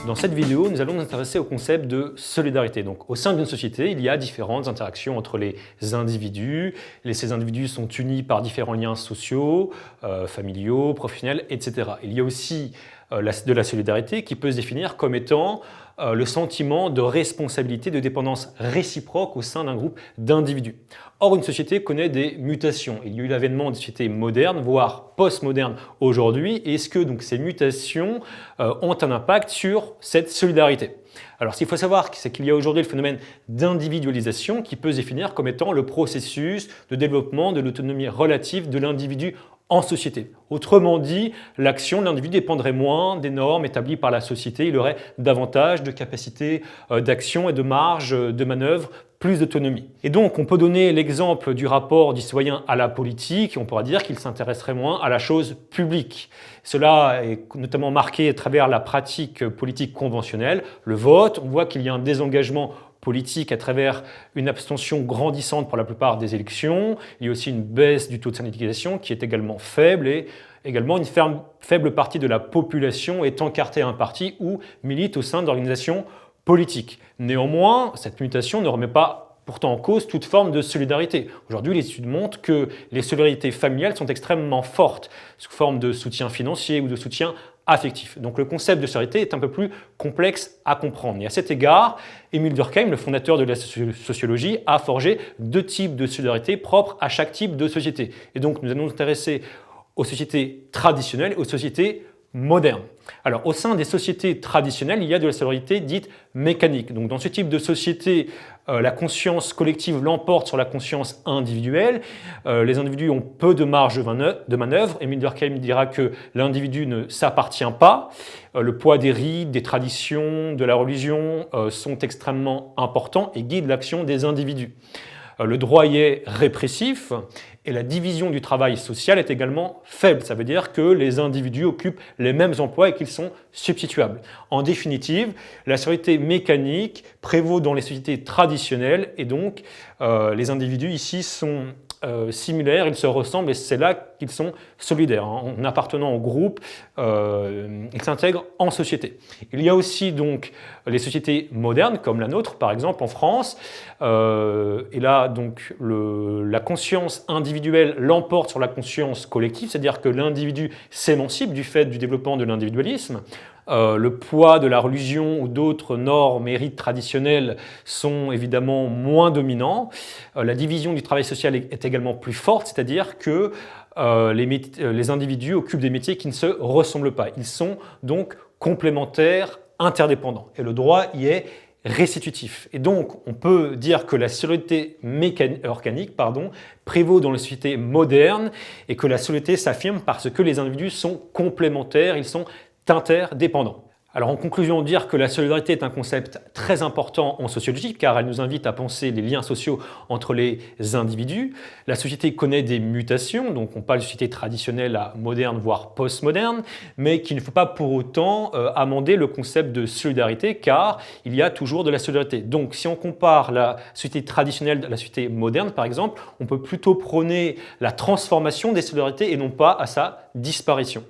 Dans cette vidéo, nous allons nous intéresser au concept de solidarité. Donc, au sein d'une société, il y a différentes interactions entre les individus. Ces individus sont unis par différents liens sociaux, familiaux, professionnels, etc. Il y a aussi de la solidarité qui peut se définir comme étant le sentiment de responsabilité, de dépendance réciproque au sein d'un groupe d'individus. Or, une société connaît des mutations. Il y a eu l'avènement de sociétés modernes, voire post-modernes aujourd'hui. Est-ce que donc, ces mutations ont un impact sur cette solidarité? Alors, ce qu'il faut savoir, c'est qu'il y a aujourd'hui le phénomène d'individualisation qui peut se définir comme étant le processus de développement de l'autonomie relative de l'individu en société. Autrement dit, l'action de l'individu dépendrait moins des normes établies par la société. Il aurait davantage de capacité d'action et de marge de manœuvre, plus d'autonomie. Et donc, on peut donner l'exemple du rapport du citoyen à la politique et on pourra dire qu'il s'intéresserait moins à la chose publique. Cela est notamment marqué à travers la pratique politique conventionnelle, le vote. On voit qu'il y a un désengagement politique à travers une abstention grandissante pour la plupart des élections. Il y a aussi une baisse du taux de syndicalisation qui est également faible et également une faible partie de la population est encartée à un parti ou milite au sein d'organisations politiques. Néanmoins, cette mutation ne remet pas pourtant en cause toute forme de solidarité. Aujourd'hui, les études montrent que les solidarités familiales sont extrêmement fortes, sous forme de soutien financier ou de soutien affectif. Donc le concept de solidarité est un peu plus complexe à comprendre. Et à cet égard, Émile Durkheim, le fondateur de la sociologie, a forgé deux types de solidarité propres à chaque type de société. Et donc nous allons nous intéresser aux sociétés traditionnelles et aux sociétés modernes. Alors, au sein des sociétés traditionnelles, il y a de la solidarité dite mécanique. Donc, dans ce type de société, la conscience collective l'emporte sur la conscience individuelle. Les individus ont peu de marge de manœuvre. Émile Durkheim dira que l'individu ne s'appartient pas. Le poids des rites, des traditions, de la religion sont extrêmement importants et guident l'action des individus. Le droit y est répressif et la division du travail social est également faible. Ça veut dire que les individus occupent les mêmes emplois et qu'ils sont substituables. En définitive, la solidarité mécanique prévaut dans les sociétés traditionnelles et donc les individus ici sont similaires, ils se ressemblent et c'est là qu'ils sont solidaires. En appartenant au groupe, ils s'intègrent en société. Il y a aussi donc les sociétés modernes comme la nôtre, par exemple en France. Et là, donc, la conscience individuelle l'emporte sur la conscience collective, c'est-à-dire que l'individu s'émancipe du fait du développement de l'individualisme. Le poids de la religion ou d'autres normes et rites traditionnels sont évidemment moins dominants. La division du travail social est également plus forte, c'est-à-dire que les individus occupent des métiers qui ne se ressemblent pas. Ils sont donc complémentaires, interdépendants. Et le droit y est restitutif. Et donc, on peut dire que la solidarité organique prévaut dans les sociétés modernes et que la solidarité s'affirme parce que les individus sont complémentaires, ils sont interdépendants. Alors en conclusion, dire que la solidarité est un concept très important en sociologie car elle nous invite à penser les liens sociaux entre les individus. La société connaît des mutations, donc on parle de société traditionnelle à moderne voire post-moderne, mais qu'il ne faut pas pour autant amender le concept de solidarité car il y a toujours de la solidarité. Donc si on compare la société traditionnelle à la société moderne par exemple, on peut plutôt prôner la transformation des solidarités et non pas à sa disparition.